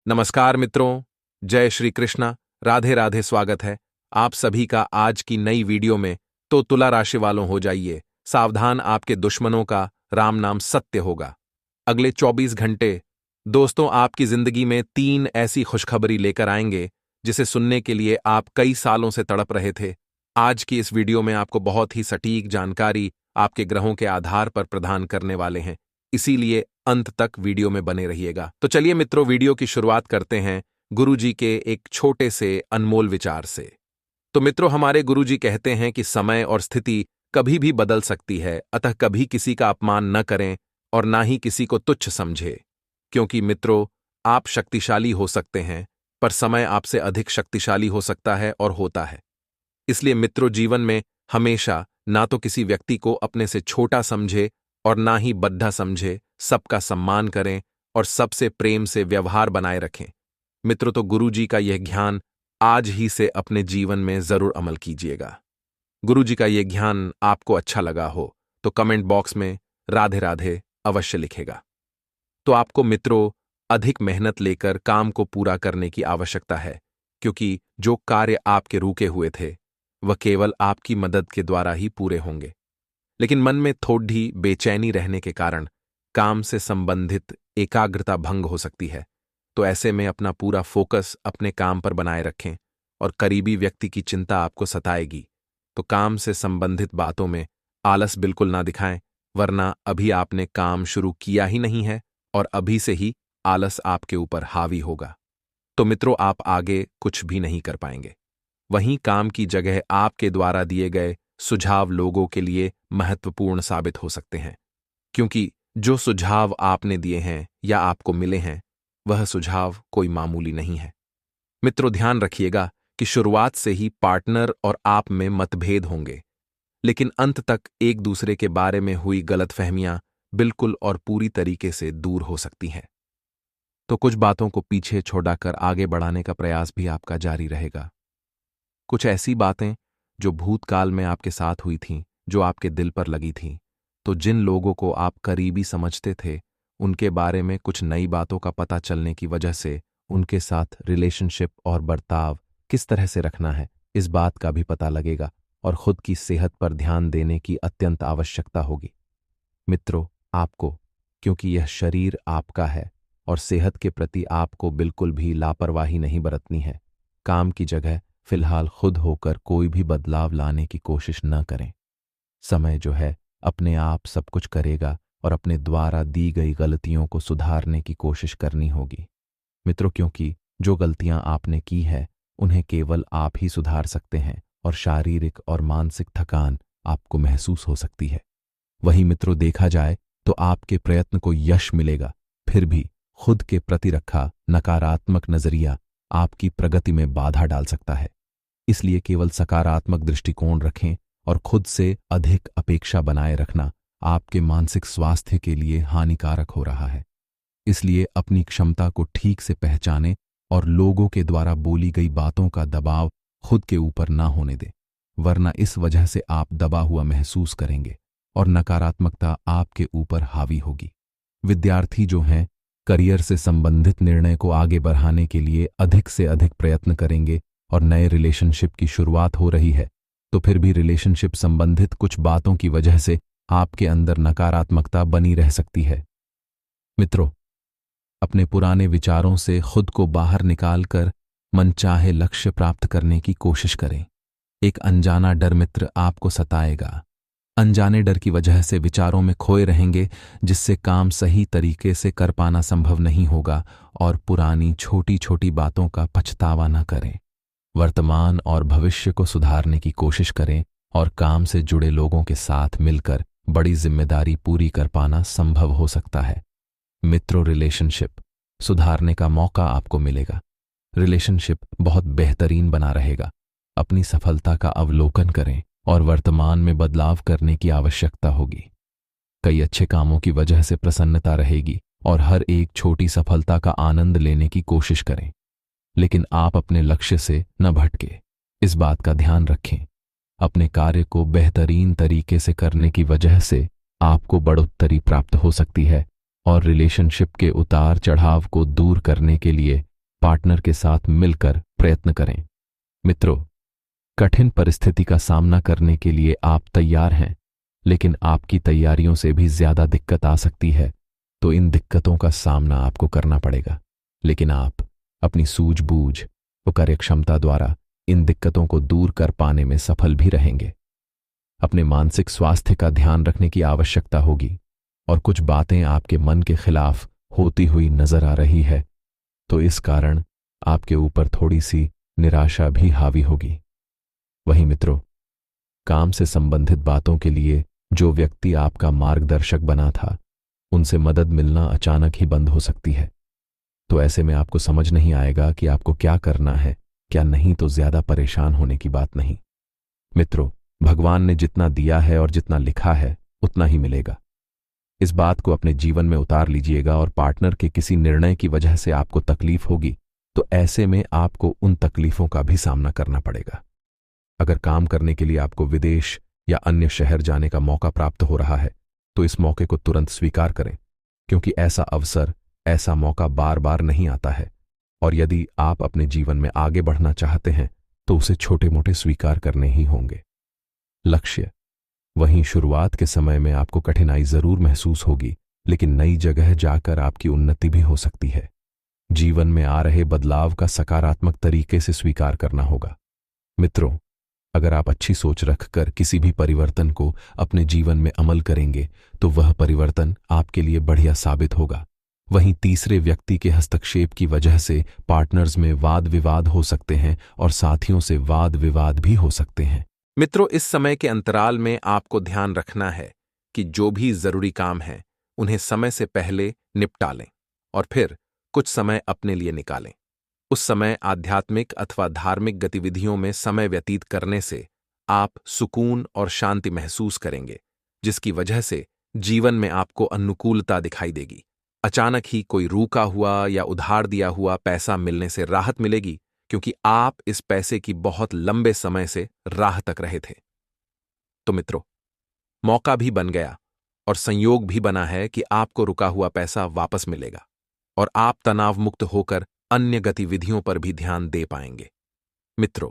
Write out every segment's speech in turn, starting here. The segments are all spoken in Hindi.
नमस्कार मित्रों, जय श्री कृष्णा, राधे राधे। स्वागत है आप सभी का आज की नई वीडियो में। तो तुला राशि वालों हो जाइए सावधान, आपके दुश्मनों का राम नाम सत्य होगा। अगले 24 घंटे दोस्तों आपकी जिंदगी में 3 ऐसी खुशखबरी लेकर आएंगे जिसे सुनने के लिए आप कई सालों से तड़प रहे थे। आज की इस वीडियो में आपको बहुत ही सटीक जानकारी आपके ग्रहों के आधार पर प्रदान करने वाले हैं, इसीलिए अंत तक वीडियो में बने रहिएगा। तो चलिए मित्रों, वीडियो की शुरुआत करते हैं गुरुजी के एक छोटे से अनमोल विचार से। तो मित्रों, हमारे गुरुजी कहते हैं कि समय और स्थिति कभी भी बदल सकती है, अतः कभी किसी का अपमान न करें और ना ही किसी को तुच्छ समझे। क्योंकि मित्रों, आप शक्तिशाली हो सकते हैं पर समय आपसे अधिक शक्तिशाली हो सकता है और होता है। इसलिए मित्रों, जीवन में हमेशा ना तो किसी व्यक्ति को अपने से छोटा समझे और ना ही बद्धा समझे, सबका सम्मान करें और सबसे प्रेम से व्यवहार बनाए रखें। मित्रों, तो गुरुजी का यह ज्ञान आज ही से अपने जीवन में जरूर अमल कीजिएगा। गुरुजी का यह ज्ञान आपको अच्छा लगा हो तो कमेंट बॉक्स में राधे राधे अवश्य लिखेगा। तो आपको मित्रों अधिक मेहनत लेकर काम को पूरा करने की आवश्यकता है, क्योंकि जो कार्य आपके रुके हुए थे वह केवल आपकी मदद के द्वारा ही पूरे होंगे। लेकिन मन में थोड़ी बेचैनी रहने के कारण काम से संबंधित एकाग्रता भंग हो सकती है। तो ऐसे में अपना पूरा फोकस अपने काम पर बनाए रखें और करीबी व्यक्ति की चिंता आपको सताएगी तो काम से संबंधित बातों में आलस बिल्कुल ना दिखाएं, वरना अभी आपने काम शुरू किया ही नहीं है और अभी से ही आलस आपके ऊपर हावी होगा। तो मित्रों, आप आगे कुछ भी नहीं कर पाएंगे। वहीं काम की जगह आपके द्वारा दिए गए सुझाव लोगों के लिए महत्वपूर्ण साबित हो सकते हैं, क्योंकि जो सुझाव आपने दिए हैं या आपको मिले हैं वह सुझाव कोई मामूली नहीं है। मित्रों, ध्यान रखिएगा कि शुरुआत से ही पार्टनर और आप में मतभेद होंगे, लेकिन अंत तक एक दूसरे के बारे में हुई गलतफहमियां बिल्कुल और पूरी तरीके से दूर हो सकती हैं। तो कुछ बातों को पीछे छोड़कर आगे बढ़ाने का प्रयास भी आपका जारी रहेगा। कुछ ऐसी बातें जो भूतकाल में आपके साथ हुई थीं, जो आपके दिल पर लगी थीं, तो जिन लोगों को आप करीबी समझते थे उनके बारे में कुछ नई बातों का पता चलने की वजह से उनके साथ रिलेशनशिप और बर्ताव किस तरह से रखना है, इस बात का भी पता लगेगा और खुद की सेहत पर ध्यान देने की अत्यंत आवश्यकता होगी। मित्रों, आपको, क्योंकि यह शरीर आपका है और सेहत के प्रति आपको बिल्कुल भी लापरवाही नहीं बरतनी है। काम की जगह फिलहाल खुद होकर कोई भी बदलाव लाने की कोशिश न करें। समय जो है अपने आप सब कुछ करेगा और अपने द्वारा दी गई गलतियों को सुधारने की कोशिश करनी होगी। मित्रों, क्योंकि जो गलतियां आपने की है उन्हें केवल आप ही सुधार सकते हैं और शारीरिक और मानसिक थकान आपको महसूस हो सकती है। वहीं मित्रों, देखा जाए तो आपके प्रयत्न को यश मिलेगा, फिर भी खुद के प्रति रखा नकारात्मक नजरिया आपकी प्रगति में बाधा डाल सकता है। इसलिए केवल सकारात्मक दृष्टिकोण रखें और खुद से अधिक अपेक्षा बनाए रखना आपके मानसिक स्वास्थ्य के लिए हानिकारक हो रहा है। इसलिए अपनी क्षमता को ठीक से पहचानें और लोगों के द्वारा बोली गई बातों का दबाव खुद के ऊपर ना होने दें, वरना इस वजह से आप दबा हुआ महसूस करेंगे और नकारात्मकता आपके ऊपर हावी होगी। विद्यार्थी जो हैं करियर से संबंधित निर्णय को आगे बढ़ाने के लिए अधिक से अधिक प्रयत्न करेंगे और नए रिलेशनशिप की शुरुआत हो रही है तो फिर भी रिलेशनशिप संबंधित कुछ बातों की वजह से आपके अंदर नकारात्मकता बनी रह सकती है। मित्रों, अपने पुराने विचारों से खुद को बाहर निकालकर मनचाहे लक्ष्य प्राप्त करने की कोशिश करें। एक अनजाना डर मित्र आपको सताएगा। अनजाने डर की वजह से विचारों में खोए रहेंगे, जिससे काम सही तरीके से कर पाना संभव नहीं होगा और पुरानी छोटी छोटी बातों का पछतावा न करें। वर्तमान और भविष्य को सुधारने की कोशिश करें और काम से जुड़े लोगों के साथ मिलकर बड़ी जिम्मेदारी पूरी कर पाना संभव हो सकता है। मित्रों, रिलेशनशिप सुधारने का मौका आपको मिलेगा। रिलेशनशिप बहुत बेहतरीन बना रहेगा। अपनी सफलता का अवलोकन करें और वर्तमान में बदलाव करने की आवश्यकता होगी। कई अच्छे कामों की वजह से प्रसन्नता रहेगी और हर एक छोटी सफलता का आनंद लेने की कोशिश करें, लेकिन आप अपने लक्ष्य से न भटके, इस बात का ध्यान रखें। अपने कार्य को बेहतरीन तरीके से करने की वजह से आपको बढ़ोत्तरी प्राप्त हो सकती है और रिलेशनशिप के उतार चढ़ाव को दूर करने के लिए पार्टनर के साथ मिलकर प्रयत्न करें। मित्रों, कठिन परिस्थिति का सामना करने के लिए आप तैयार हैं, लेकिन आपकी तैयारियों से भी ज्यादा दिक्कत आ सकती है, तो इन दिक्कतों का सामना आपको करना पड़ेगा। लेकिन आप अपनी सूझबूझ व कार्यक्षमता द्वारा इन दिक्कतों को दूर कर पाने में सफल भी रहेंगे। अपने मानसिक स्वास्थ्य का ध्यान रखने की आवश्यकता होगी, और कुछ बातें आपके मन के खिलाफ होती हुई नजर आ रही है, तो इस कारण आपके ऊपर थोड़ी सी निराशा भी हावी होगी। वहीं मित्रों, काम से संबंधित बातों के लिए जो व्यक्ति आपका मार्गदर्शक बना था, उनसे मदद मिलना अचानक ही बंद हो सकती है। तो ऐसे में आपको समझ नहीं आएगा कि आपको क्या करना है, क्या नहीं, तो ज्यादा परेशान होने की बात नहीं। मित्रों, भगवान ने जितना दिया है और जितना लिखा है उतना ही मिलेगा। इस बात को अपने जीवन में उतार लीजिएगा, और पार्टनर के किसी निर्णय की वजह से आपको तकलीफ होगी, तो ऐसे में आपको उन तकलीफों का भी सामना करना पड़ेगा। अगर काम करने के लिए आपको विदेश या अन्य शहर जाने का मौका प्राप्त हो रहा है, तो इस मौके को तुरंत स्वीकार करें, क्योंकि ऐसा अवसर, ऐसा मौका बार बार नहीं आता है। और यदि आप अपने जीवन में आगे बढ़ना चाहते हैं, तो उसे छोटे मोटे स्वीकार करने ही होंगे। लक्ष्य, वहीं शुरुआत के समय में आपको कठिनाई जरूर महसूस होगी, लेकिन नई जगह जाकर आपकी उन्नति भी हो सकती है। जीवन में आ रहे बदलाव का सकारात्मक तरीके से स्वीकार करना होगा। मित्रों, अगर आप अच्छी सोच रखकर किसी भी परिवर्तन को अपने जीवन में अमल करेंगे, तो वह परिवर्तन आपके लिए बढ़िया साबित होगा। वहीं तीसरे व्यक्ति के हस्तक्षेप की वजह से पार्टनर्स में वाद विवाद हो सकते हैं, और साथियों से वाद विवाद भी हो सकते हैं। मित्रों, इस समय के अंतराल में आपको ध्यान रखना है कि जो भी जरूरी काम है उन्हें समय से पहले निपटा लें, और फिर कुछ समय अपने लिए निकालें। उस समय आध्यात्मिक अथवा धार्मिक गतिविधियों में समय व्यतीत करने से आप सुकून और शांति महसूस करेंगे, जिसकी वजह से जीवन में आपको अनुकूलता दिखाई देगी। अचानक ही कोई रूका हुआ या उधार दिया हुआ पैसा मिलने से राहत मिलेगी, क्योंकि आप इस पैसे की बहुत लंबे समय से राह तक रहे थे। तो मित्रों, मौका भी बन गया और संयोग भी बना है कि आपको रुका हुआ पैसा वापस मिलेगा, और आप तनाव मुक्त होकर अन्य गतिविधियों पर भी ध्यान दे पाएंगे। मित्रों,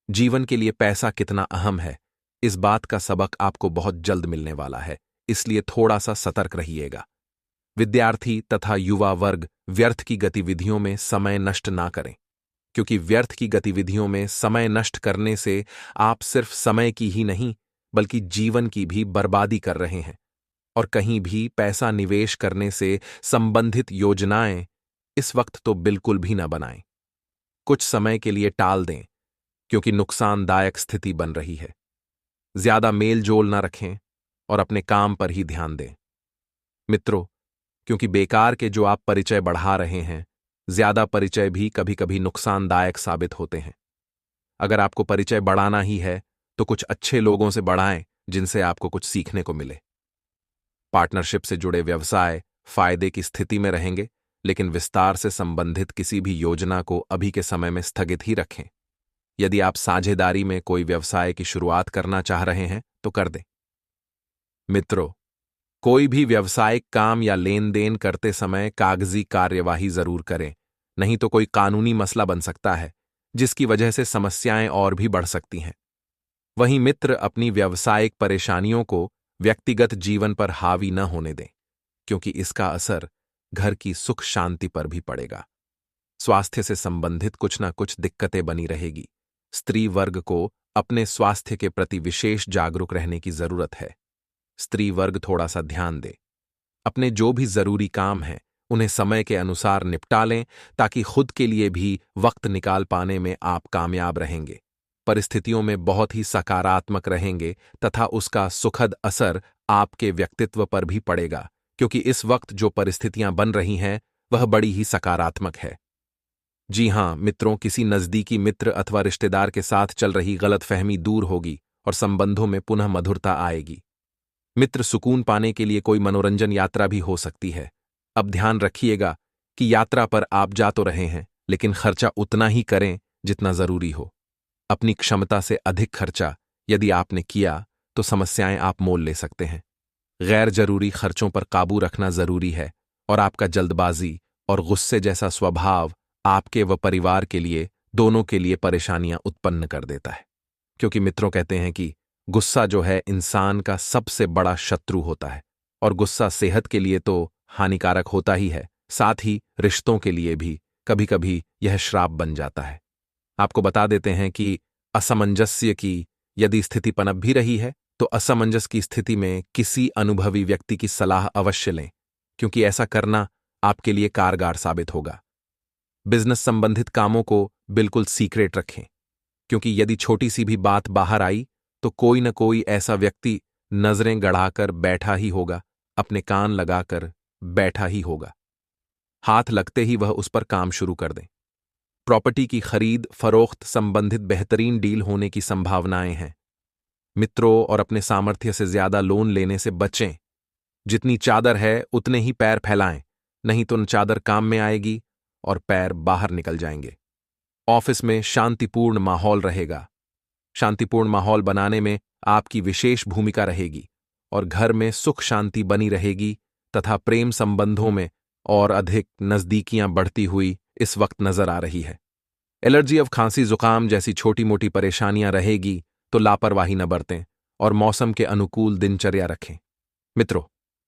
जीवन के लिए पैसा कितना अहम है, इस बात का सबक आपको बहुत जल्द मिलने वाला है, इसलिए थोड़ा सा सतर्क रहिएगा। विद्यार्थी तथा युवा वर्ग व्यर्थ की गतिविधियों में समय नष्ट ना करें, क्योंकि व्यर्थ की गतिविधियों में समय नष्ट करने से आप सिर्फ समय की ही नहीं, बल्कि जीवन की भी बर्बादी कर रहे हैं। और कहीं भी पैसा निवेश करने से संबंधित योजनाएं इस वक्त तो बिल्कुल भी ना बनाएं। कुछ समय के लिए टाल दें, क्योंकि नुकसानदायक स्थिति बन रही है। ज्यादा मेल जोल ना रखें और अपने काम पर ही ध्यान दें। मित्रों, क्योंकि बेकार के जो आप परिचय बढ़ा रहे हैं, ज्यादा परिचय भी कभी कभी नुकसानदायक साबित होते हैं। अगर आपको परिचय बढ़ाना ही है, तो कुछ अच्छे लोगों से बढ़ाएं, जिनसे आपको कुछ सीखने को मिले। पार्टनरशिप से जुड़े व्यवसाय फायदे की स्थिति में रहेंगे, लेकिन विस्तार से संबंधित किसी भी योजना को अभी के समय में स्थगित ही रखें। यदि आप साझेदारी में कोई व्यवसाय की शुरुआत करना चाह रहे हैं, तो कर दें। मित्रों, कोई भी व्यावसायिक काम या लेन देन करते समय कागजी कार्यवाही जरूर करें, नहीं तो कोई कानूनी मसला बन सकता है, जिसकी वजह से समस्याएं और भी बढ़ सकती हैं। वहीं मित्र, अपनी व्यावसायिक परेशानियों को व्यक्तिगत जीवन पर हावी न होने दें, क्योंकि इसका असर घर की सुख शांति पर भी पड़ेगा। स्वास्थ्य से संबंधित कुछ न कुछ दिक्कतें बनी रहेगी। स्त्री वर्ग को अपने स्वास्थ्य के प्रति विशेष जागरूक रहने की जरूरत है। स्त्री वर्ग थोड़ा सा ध्यान दे। अपने जो भी जरूरी काम हैं, उन्हें समय के अनुसार निपटा लें, ताकि खुद के लिए भी वक्त निकाल पाने में आप कामयाब रहेंगे। परिस्थितियों में बहुत ही सकारात्मक रहेंगे तथा उसका सुखद असर आपके व्यक्तित्व पर भी पड़ेगा, क्योंकि इस वक्त जो परिस्थितियां बन रही हैं वह बड़ी ही सकारात्मक है। जी हां मित्रों, किसी नजदीकी मित्र अथवा रिश्तेदार के साथ चल रही गलतफहमी दूर होगी और संबंधों में पुनः मधुरता आएगी। मित्र, सुकून पाने के लिए कोई मनोरंजन यात्रा भी हो सकती है। अब ध्यान रखिएगा कि यात्रा पर आप जा तो रहे हैं, लेकिन खर्चा उतना ही करें जितना जरूरी हो। अपनी क्षमता से अधिक खर्चा यदि आपने किया, तो समस्याएं आप मोल ले सकते हैं। गैर जरूरी खर्चों पर काबू रखना जरूरी है, और आपका जल्दबाजी और गुस्से जैसा स्वभाव आपके व परिवार के लिए, दोनों के लिए परेशानियां उत्पन्न कर देता है। क्योंकि मित्रों कहते हैं कि गुस्सा जो है इंसान का सबसे बड़ा शत्रु होता है, और गुस्सा सेहत के लिए तो हानिकारक होता ही है, साथ ही रिश्तों के लिए भी कभी कभी यह श्राप बन जाता है। आपको बता देते हैं कि असमंजस्य की यदि स्थिति पनप भी रही है तो असमंजस की स्थिति में किसी अनुभवी व्यक्ति की सलाह अवश्य लें, क्योंकि ऐसा करना आपके लिए कारगर साबित होगा। बिजनेस संबंधित कामों को बिल्कुल सीक्रेट रखें, क्योंकि यदि छोटी सी भी बात बाहर आई तो कोई न कोई ऐसा व्यक्ति नजरें गड़ाकर बैठा ही होगा, अपने कान लगाकर बैठा ही होगा। हाथ लगते ही वह उस पर काम शुरू कर दें। प्रॉपर्टी की खरीद फरोख्त संबंधित बेहतरीन डील होने की संभावनाएं हैं। मित्रों और अपने सामर्थ्य से ज्यादा लोन लेने से बचें। जितनी चादर है उतने ही पैर फैलाएं, नहीं तो न चादर काम में आएगी और पैर बाहर निकल जाएंगे। ऑफिस में शांतिपूर्ण माहौल रहेगा। शांतिपूर्ण माहौल बनाने में आपकी विशेष भूमिका रहेगी और घर में सुख शांति बनी रहेगी तथा प्रेम संबंधों में और अधिक नजदीकियां बढ़ती हुई इस वक्त नजर आ रही है। एलर्जी ऑफ खांसी जुकाम जैसी छोटी मोटी परेशानियां रहेगी तो लापरवाही न बरतें और मौसम के अनुकूल दिनचर्या रखें। मित्रों,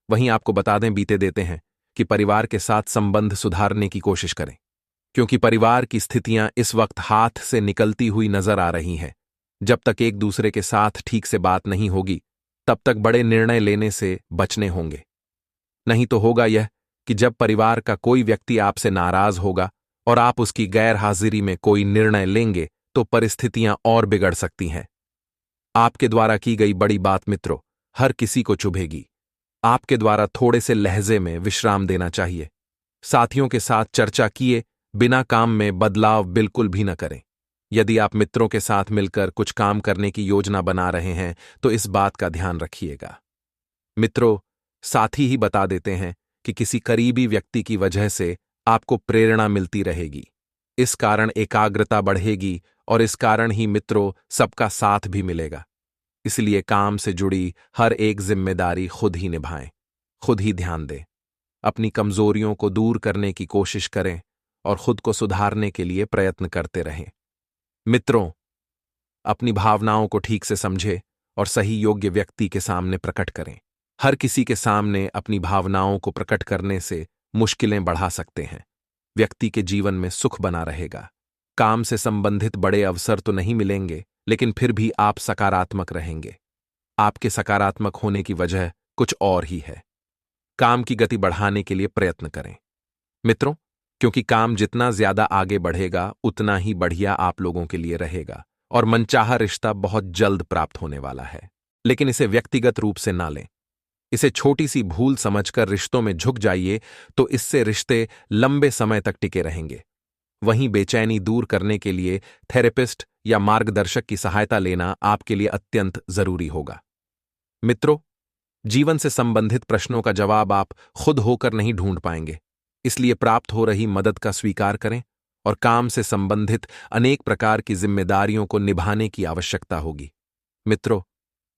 वहीं आपको बता दें, बीते देते हैं कि परिवार के साथ संबंध सुधारने की कोशिश करें, क्योंकि परिवार की स्थितियां इस वक्त हाथ से निकलती हुई नजर आ रही हैं। जब तक एक दूसरे के साथ ठीक से बात नहीं होगी तब तक बड़े निर्णय लेने से बचने होंगे। नहीं तो होगा यह कि जब परिवार का कोई व्यक्ति आपसे नाराज होगा और आप उसकी गैर हाजिरी में कोई निर्णय लेंगे तो परिस्थितियां और बिगड़ सकती हैं। आपके द्वारा की गई बड़ी बात मित्रों हर किसी को चुभेगी। आपके द्वारा थोड़े से लहजे में विश्राम देना चाहिए। साथियों के साथ चर्चा किए बिना काम में बदलाव बिल्कुल भी न करें। यदि आप मित्रों के साथ मिलकर कुछ काम करने की योजना बना रहे हैं तो इस बात का ध्यान रखिएगा। मित्रों, साथी ही बता देते हैं कि किसी करीबी व्यक्ति की वजह से आपको प्रेरणा मिलती रहेगी। इस कारण एकाग्रता बढ़ेगी और इस कारण ही मित्रों सबका साथ भी मिलेगा। इसलिए काम से जुड़ी हर एक जिम्मेदारी खुद ही निभाएं, खुद ही ध्यान दें। अपनी कमजोरियों को दूर करने की कोशिश करें और खुद को सुधारने के लिए प्रयत्न करते रहें। मित्रों, अपनी भावनाओं को ठीक से समझें और सही योग्य व्यक्ति के सामने प्रकट करें। हर किसी के सामने अपनी भावनाओं को प्रकट करने से मुश्किलें बढ़ा सकते हैं। व्यक्ति के जीवन में सुख बना रहेगा। काम से संबंधित बड़े अवसर तो नहीं मिलेंगे, लेकिन फिर भी आप सकारात्मक रहेंगे। आपके सकारात्मक होने की वजह कुछ और ही है। काम की गति बढ़ाने के लिए प्रयत्न करें मित्रों, क्योंकि काम जितना ज्यादा आगे बढ़ेगा उतना ही बढ़िया आप लोगों के लिए रहेगा और मनचाहा रिश्ता बहुत जल्द प्राप्त होने वाला है। लेकिन इसे व्यक्तिगत रूप से ना लें। इसे छोटी सी भूल समझकर रिश्तों में झुक जाइए तो इससे रिश्ते लंबे समय तक टिके रहेंगे। वहीं बेचैनी दूर करने के लिए थेरेपिस्ट या मार्गदर्शक की सहायता लेना आपके लिए अत्यंत जरूरी होगा। मित्रों, जीवन से संबंधित प्रश्नों का जवाब आप खुद होकर नहीं ढूंढ पाएंगे, इसलिए प्राप्त हो रही मदद का स्वीकार करें और काम से संबंधित अनेक प्रकार की जिम्मेदारियों को निभाने की आवश्यकता होगी। मित्रों,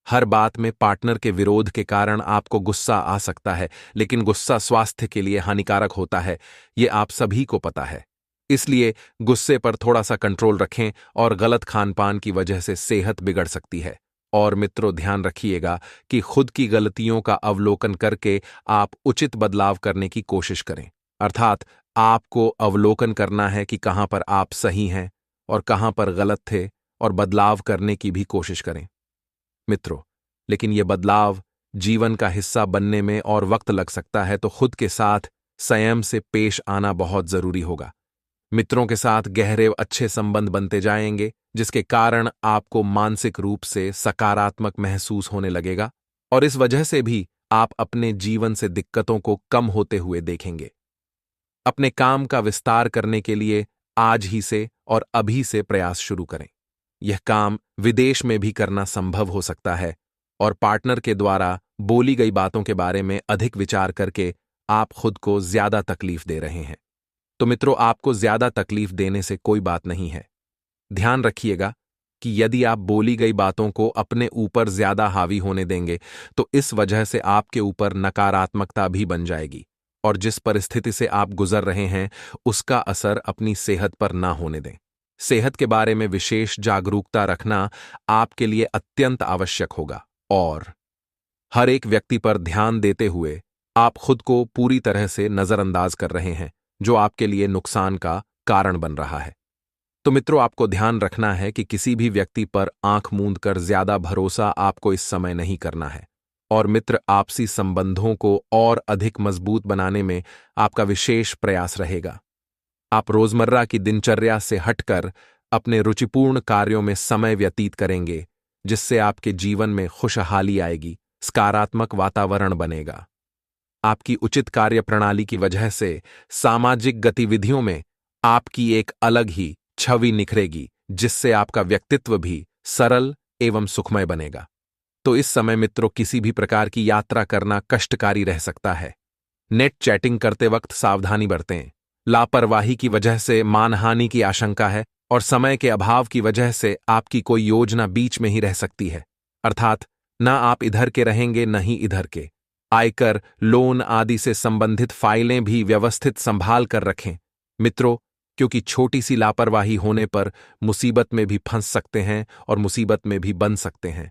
हर बात में पार्टनर के विरोध के कारण आपको गुस्सा आ सकता है, लेकिन गुस्सा स्वास्थ्य के लिए हानिकारक होता है, ये आप सभी को पता है। इसलिए गुस्से पर थोड़ा सा कंट्रोल रखें और गलत खानपान की वजह से सेहत बिगड़ सकती है। और मित्रों, ध्यान रखिएगा कि खुद की गलतियों का अवलोकन करके आप उचित बदलाव करने की कोशिश करें। अर्थात आपको अवलोकन करना है कि कहां पर आप सही हैं और कहां पर गलत थे और बदलाव करने की भी कोशिश करें मित्रों। लेकिन यह बदलाव जीवन का हिस्सा बनने में और वक्त लग सकता है, तो खुद के साथ संयम से पेश आना बहुत जरूरी होगा। मित्रों के साथ गहरे अच्छे संबंध बनते जाएंगे, जिसके कारण आपको मानसिक रूप से सकारात्मक महसूस होने लगेगा और इस वजह से भी आप अपने जीवन से दिक्कतों को कम होते हुए देखेंगे। अपने काम का विस्तार करने के लिए आज ही से और अभी से प्रयास शुरू करें। यह काम विदेश में भी करना संभव हो सकता है और पार्टनर के द्वारा बोली गई बातों के बारे में अधिक विचार करके आप खुद को ज्यादा तकलीफ दे रहे हैं। तो मित्रों, आपको ज्यादा तकलीफ देने से कोई बात नहीं है। ध्यान रखिएगा कि यदि आप बोली गई बातों को अपने ऊपर ज्यादा हावी होने देंगे तो इस वजह से आपके ऊपर नकारात्मकता भी बन जाएगी और जिस परिस्थिति से आप गुजर रहे हैं उसका असर अपनी सेहत पर ना होने दें। सेहत के बारे में विशेष जागरूकता रखना आपके लिए अत्यंत आवश्यक होगा और हर एक व्यक्ति पर ध्यान देते हुए आप खुद को पूरी तरह से नजरअंदाज कर रहे हैं, जो आपके लिए नुकसान का कारण बन रहा है। तो मित्रों, आपको ध्यान रखना है कि किसी भी व्यक्ति पर आंख मूंद कर ज्यादा भरोसा आपको इस समय नहीं करना है। और मित्र, आपसी संबंधों को और अधिक मजबूत बनाने में आपका विशेष प्रयास रहेगा। आप रोजमर्रा की दिनचर्या से हटकर अपने रुचिपूर्ण कार्यों में समय व्यतीत करेंगे, जिससे आपके जीवन में खुशहाली आएगी, सकारात्मक वातावरण बनेगा। आपकी उचित कार्यप्रणाली की वजह से सामाजिक गतिविधियों में आपकी एक अलग ही छवि निखरेगी, जिससे आपका व्यक्तित्व भी सरल एवं सुखमय बनेगा। तो इस समय मित्रों, किसी भी प्रकार की यात्रा करना कष्टकारी रह सकता है। नेट चैटिंग करते वक्त सावधानी बरतें। लापरवाही की वजह से मानहानि की आशंका है और समय के अभाव की वजह से आपकी कोई योजना बीच में ही रह सकती है, अर्थात न आप इधर के रहेंगे न ही इधर के। आयकर, लोन आदि से संबंधित फाइलें भी व्यवस्थित संभाल कर रखें मित्रों, क्योंकि छोटी सी लापरवाही होने पर मुसीबत में भी फंस सकते हैं और मुसीबत में भी बन सकते हैं।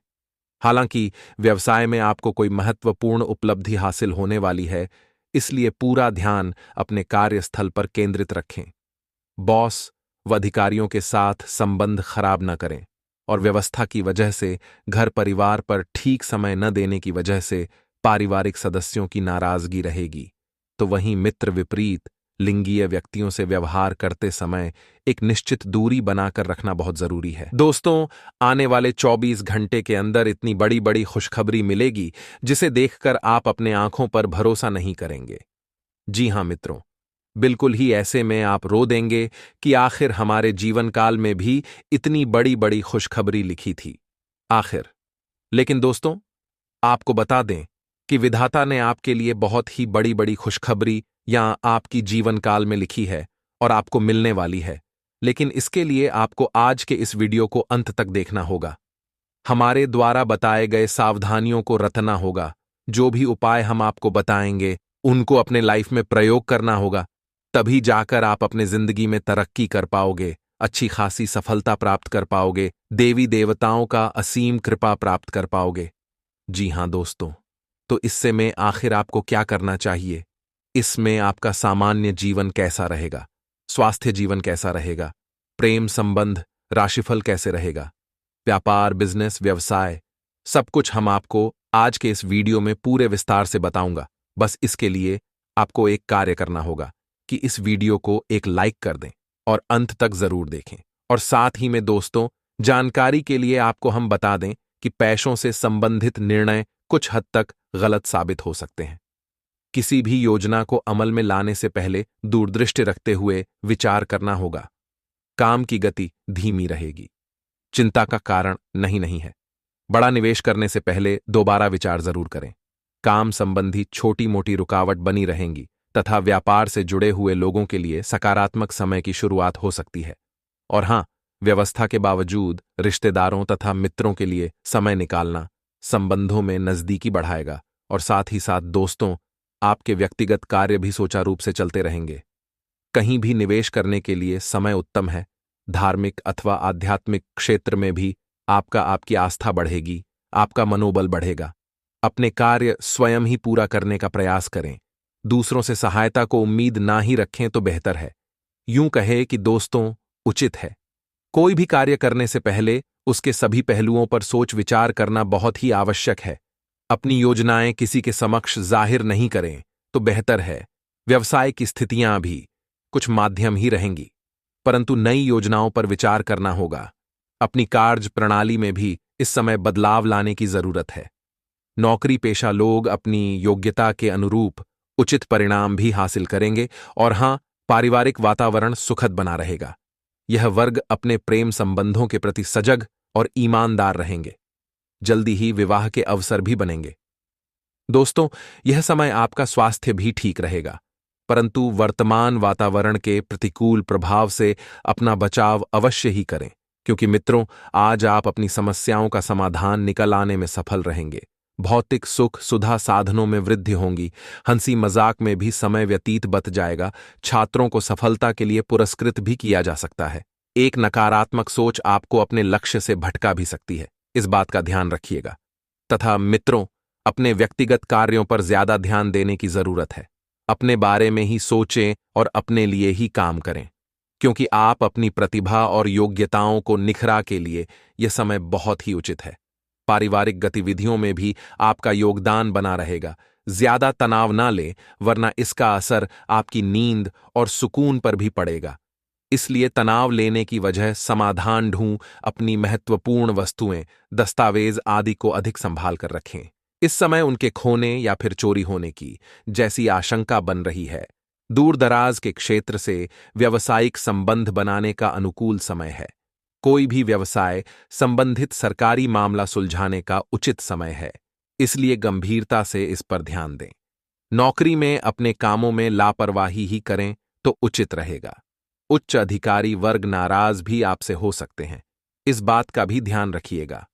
हालांकि व्यवसाय में आपको कोई महत्वपूर्ण उपलब्धि हासिल होने वाली है, इसलिए पूरा ध्यान अपने कार्यस्थल पर केंद्रित रखें। बॉस व अधिकारियों के साथ संबंध खराब न करें और व्यवस्था की वजह से घर परिवार पर ठीक समय न देने की वजह से पारिवारिक सदस्यों की नाराजगी रहेगी। तो वहीं मित्र विपरीत लिंगीय व्यक्तियों से व्यवहार करते समय एक निश्चित दूरी बनाकर रखना बहुत जरूरी है। दोस्तों, आने वाले 24 घंटे के अंदर इतनी बड़ी बड़ी खुशखबरी मिलेगी जिसे देखकर आप अपने आंखों पर भरोसा नहीं करेंगे। जी हां मित्रों, बिल्कुल ही ऐसे में आप रो देंगे कि आखिर हमारे जीवन काल में भी इतनी बड़ी बड़ी खुशखबरी लिखी थी आखिर। लेकिन दोस्तों, आपको बता दें कि विधाता ने आपके लिए बहुत ही बड़ी बड़ी खुशखबरी या आपकी जीवन काल में लिखी है और आपको मिलने वाली है। लेकिन इसके लिए आपको आज के इस वीडियो को अंत तक देखना होगा। हमारे द्वारा बताए गए सावधानियों को रटना होगा। जो भी उपाय हम आपको बताएंगे उनको अपने लाइफ में प्रयोग करना होगा, तभी जाकर आप अपने जिंदगी में तरक्की कर पाओगे, अच्छी खासी सफलता प्राप्त कर पाओगे, देवी देवताओं का असीम कृपा प्राप्त कर पाओगे। जी हां दोस्तों, तो इससे में आखिर आपको क्या करना चाहिए? इसमें आपका सामान्य जीवन कैसा रहेगा, स्वास्थ्य जीवन कैसा रहेगा, प्रेम संबंध, राशिफल कैसे रहेगा, व्यापार, बिजनेस, व्यवसाय, सब कुछ हम आपको आज के इस वीडियो में पूरे विस्तार से बताऊंगा। बस इसके लिए आपको एक कार्य करना होगा कि इस वीडियो को एक लाइक कर दें और अंत तक जरूर देखें। और साथ ही में दोस्तों, जानकारी के लिए आपको हम बता दें कि पैसों से संबंधित निर्णय कुछ हद तक गलत साबित हो सकते हैं। किसी भी योजना को अमल में लाने से पहले दूरदृष्टि रखते हुए विचार करना होगा। काम की गति धीमी रहेगी, चिंता का कारण नहीं है। बड़ा निवेश करने से पहले दोबारा विचार जरूर करें। काम संबंधी छोटी मोटी रुकावट बनी रहेंगी तथा व्यापार से जुड़े हुए लोगों के लिए सकारात्मक समय की शुरुआत हो सकती है। और हां, व्यवस्था के बावजूद रिश्तेदारों तथा मित्रों के लिए समय निकालना संबंधों में नजदीकी बढ़ाएगा और साथ ही साथ दोस्तों, आपके व्यक्तिगत कार्य भी सुचारू रूप से चलते रहेंगे। कहीं भी निवेश करने के लिए समय उत्तम है। धार्मिक अथवा आध्यात्मिक क्षेत्र में भी आपकी आस्था बढ़ेगी, आपका मनोबल बढ़ेगा। अपने कार्य स्वयं ही पूरा करने का प्रयास करें। दूसरों से सहायता को उम्मीद ना ही रखें तो बेहतर है। यूं कहे कि दोस्तों, उचित है कोई भी कार्य करने से पहले उसके सभी पहलुओं पर सोच विचार करना बहुत ही आवश्यक है। अपनी योजनाएं किसी के समक्ष जाहिर नहीं करें तो बेहतर है। व्यवसाय की स्थितियां भी कुछ माध्यम ही रहेंगी, परंतु नई योजनाओं पर विचार करना होगा। अपनी कार्य प्रणाली में भी इस समय बदलाव लाने की जरूरत है। नौकरी पेशा लोग अपनी योग्यता के अनुरूप उचित परिणाम भी हासिल करेंगे और हां, पारिवारिक वातावरण सुखद बना रहेगा। यह वर्ग अपने प्रेम संबंधों के प्रति सजग और ईमानदार रहेंगे। जल्दी ही विवाह के अवसर भी बनेंगे। दोस्तों, यह समय आपका स्वास्थ्य भी ठीक रहेगा, परंतु वर्तमान वातावरण के प्रतिकूल प्रभाव से अपना बचाव अवश्य ही करें, क्योंकि मित्रों, आज आप अपनी समस्याओं का समाधान निकल आने में सफल रहेंगे। भौतिक सुख सुधा साधनों में वृद्धि होंगी। हंसी मजाक में भी समय व्यतीत बत जाएगा। छात्रों को सफलता के लिए पुरस्कृत भी किया जा सकता है। एक नकारात्मक सोच आपको अपने लक्ष्य से भटका भी सकती है, इस बात का ध्यान रखिएगा। तथा मित्रों, अपने व्यक्तिगत कार्यों पर ज्यादा ध्यान देने की जरूरत है। अपने बारे में ही सोचें और अपने लिए ही काम करें, क्योंकि आप अपनी प्रतिभा और योग्यताओं को निखरा के लिए यह समय बहुत ही उचित है। पारिवारिक गतिविधियों में भी आपका योगदान बना रहेगा। ज्यादा तनाव ना लें, वरना इसका असर आपकी नींद और सुकून पर भी पड़ेगा। इसलिए तनाव लेने की वजह समाधान ढूंढ अपनी महत्वपूर्ण वस्तुएं, दस्तावेज आदि को अधिक संभाल कर रखें। इस समय उनके खोने या फिर चोरी होने की जैसी आशंका बन रही है। दूर दराज के क्षेत्र से व्यावसायिक संबंध बनाने का अनुकूल समय है। कोई भी व्यवसाय संबंधित सरकारी मामला सुलझाने का उचित समय है, इसलिए गंभीरता से इस पर ध्यान दें। नौकरी में अपने कामों में लापरवाही ही करें तो उचित रहेगा। उच्च अधिकारी वर्ग नाराज भी आपसे हो सकते हैं, इस बात का भी ध्यान रखिएगा।